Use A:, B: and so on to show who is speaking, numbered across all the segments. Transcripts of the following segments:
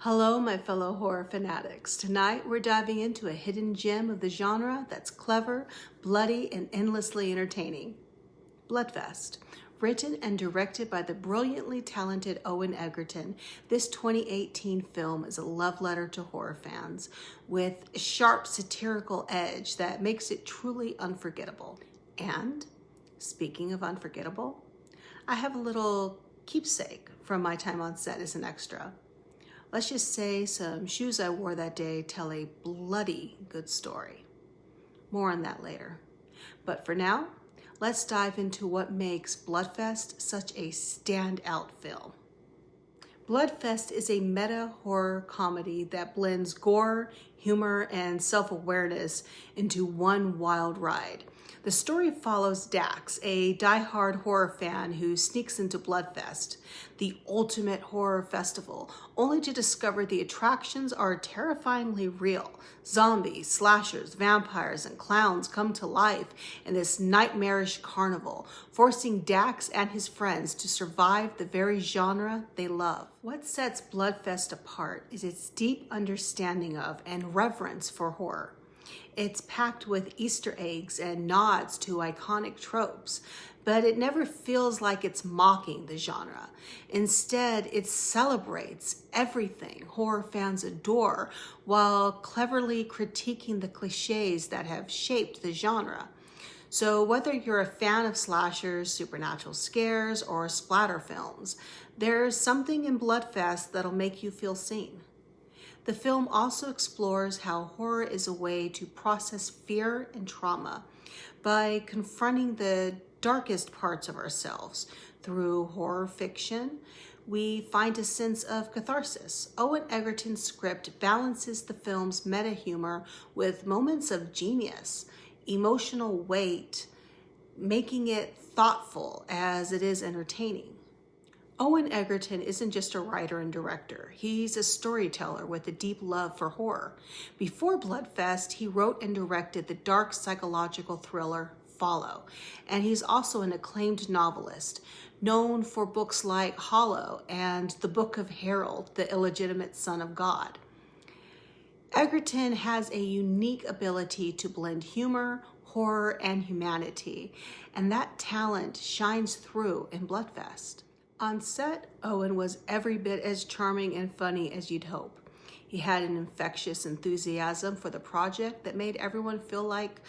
A: Hello, my fellow horror fanatics. Tonight, we're diving into a hidden gem of the genre that's clever, bloody, and endlessly entertaining. Bloodfest. Written and directed by the brilliantly talented Owen Egerton, this 2018 film is a love letter to horror fans with a sharp satirical edge that makes it truly unforgettable. And, speaking of unforgettable, I have a little keepsake from my time on set as an extra. Let's just say some shoes I wore that day tell a bloody good story. More on that later. But for now, let's dive into what makes Bloodfest such a standout film. Bloodfest is a meta-horror comedy that blends gore, humor, and self-awareness into one wild ride. The story follows Dax, a die-hard horror fan who sneaks into Bloodfest, the ultimate horror festival, only to discover the attractions are terrifyingly real. Zombies, slashers, vampires, and clowns come to life in this nightmarish carnival, forcing Dax and his friends to survive the very genre they love. What sets Bloodfest apart is its deep understanding of and reverence for horror. It's packed with Easter eggs and nods to iconic tropes, but it never feels like it's mocking the genre. Instead, it celebrates everything horror fans adore while cleverly critiquing the cliches that have shaped the genre. So whether you're a fan of slashers, supernatural scares, or splatter films, there's something in Bloodfest that'll make you feel seen. The film also explores how horror is a way to process fear and trauma by confronting the darkest parts of ourselves. Through horror fiction, we find a sense of catharsis. Owen Egerton's script balances the film's meta humor with moments of genius, emotional weight, making it thoughtful as it is entertaining. Owen Egerton isn't just a writer and director. He's a storyteller with a deep love for horror. Before Bloodfest, he wrote and directed the dark psychological thriller Follow, and he's also an acclaimed novelist, known for books like Hollow and The Book of Harold, the Illegitimate Son of God. Egerton has a unique ability to blend humor, horror, and humanity, and that talent shines through in Bloodfest. On set, Owen was every bit as charming and funny as you'd hope. He had an infectious enthusiasm for the project that made everyone feel like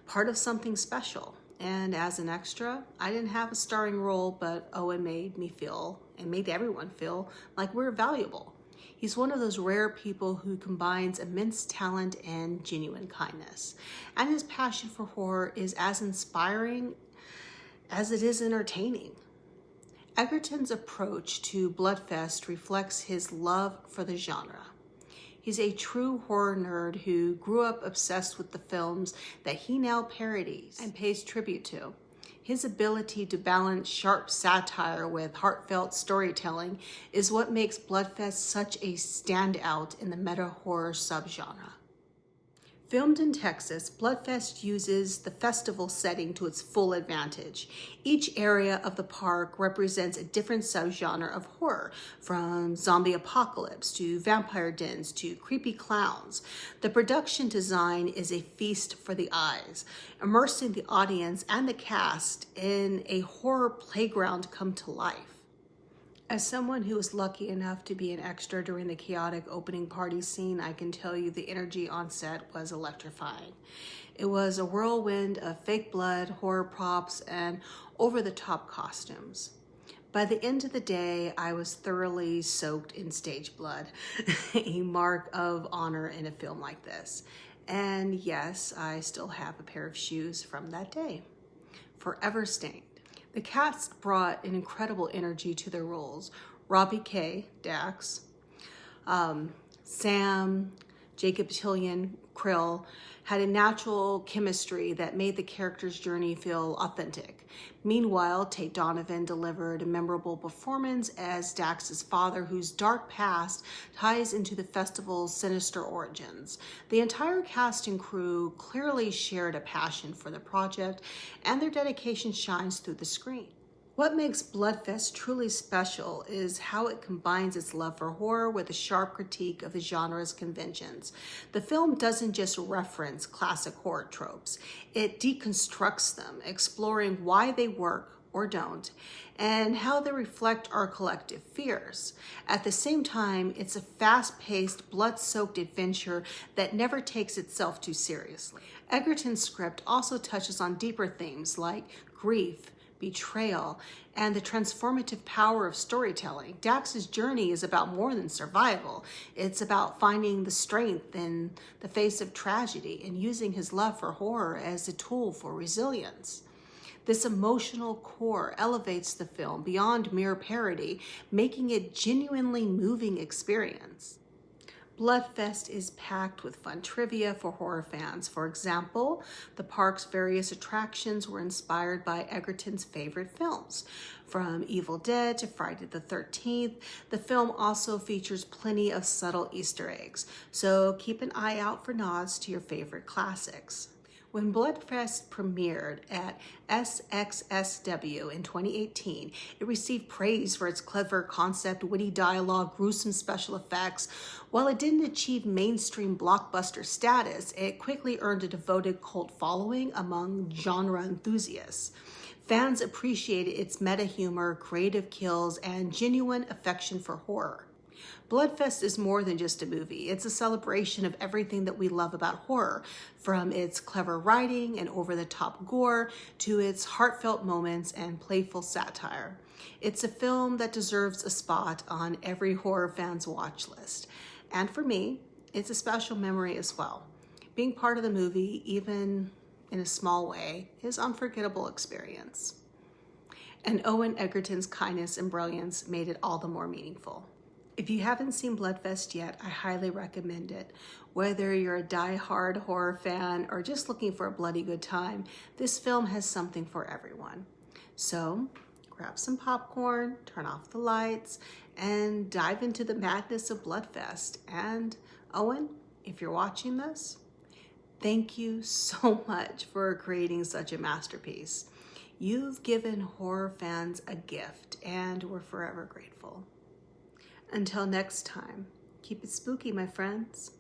A: part of something special. And as an extra, I didn't have a starring role, but Owen made me feel, and made everyone feel, like we're valuable. He's one of those rare people who combines immense talent and genuine kindness. And his passion for horror is as inspiring as it is entertaining. Egerton's approach to Bloodfest reflects his love for the genre. He's a true horror nerd who grew up obsessed with the films that he now parodies and pays tribute to. His ability to balance sharp satire with heartfelt storytelling is what makes Bloodfest such a standout in the meta-horror subgenre. Filmed in Texas, Bloodfest uses the festival setting to its full advantage. Each area of the park represents a different subgenre of horror, from zombie apocalypse to vampire dens to creepy clowns. The production design is a feast for the eyes, immersing the audience and the cast in a horror playground come to life. As someone who was lucky enough to be an extra during the chaotic opening party scene, I can tell you the energy on set was electrifying. It was a whirlwind of fake blood, horror props, and over-the-top costumes. By the end of the day, I was thoroughly soaked in stage blood, a mark of honor in a film like this. And yes, I still have a pair of shoes from that day, forever stained. The cast brought an incredible energy to their roles. Robbie Kay, Dax, Sam, Jacob Tillian, Krill, had a natural chemistry that made the character's journey feel authentic. Meanwhile, Tate Donovan delivered a memorable performance as Dax's father, whose dark past ties into the festival's sinister origins. The entire cast and crew clearly shared a passion for the project, and their dedication shines through the screen. What makes Bloodfest truly special is how it combines its love for horror with a sharp critique of the genre's conventions. The film doesn't just reference classic horror tropes, it deconstructs them, exploring why they work or don't, and how they reflect our collective fears. At the same time, it's a fast-paced, blood-soaked adventure that never takes itself too seriously. Egerton's script also touches on deeper themes like grief, betrayal, and the transformative power of storytelling. Dax's journey is about more than survival. It's about finding the strength in the face of tragedy and using his love for horror as a tool for resilience. This emotional core elevates the film beyond mere parody, making it a genuinely moving experience. Bloodfest is packed with fun trivia for horror fans. For example, the park's various attractions were inspired by Egerton's favorite films. From Evil Dead to Friday the 13th, the film also features plenty of subtle Easter eggs, so keep an eye out for nods to your favorite classics. When Bloodfest premiered at SXSW in 2018, it received praise for its clever concept, witty dialogue, gruesome special effects. While it didn't achieve mainstream blockbuster status, it quickly earned a devoted cult following among genre enthusiasts. Fans appreciated its meta humor, creative kills, and genuine affection for horror. Bloodfest is more than just a movie. It's a celebration of everything that we love about horror, from its clever writing and over-the-top gore to its heartfelt moments and playful satire. It's a film that deserves a spot on every horror fan's watch list. And for me, it's a special memory as well. Being part of the movie, even in a small way, is an unforgettable experience. And Owen Egerton's kindness and brilliance made it all the more meaningful. If you haven't seen Bloodfest yet, I highly recommend it. Whether you're a die-hard horror fan or just looking for a bloody good time, this film has something for everyone. So grab some popcorn, turn off the lights, and dive into the madness of Bloodfest. And Owen, if you're watching this, thank you so much for creating such a masterpiece. You've given horror fans a gift, and we're forever grateful. Until next time, keep it spooky, my friends.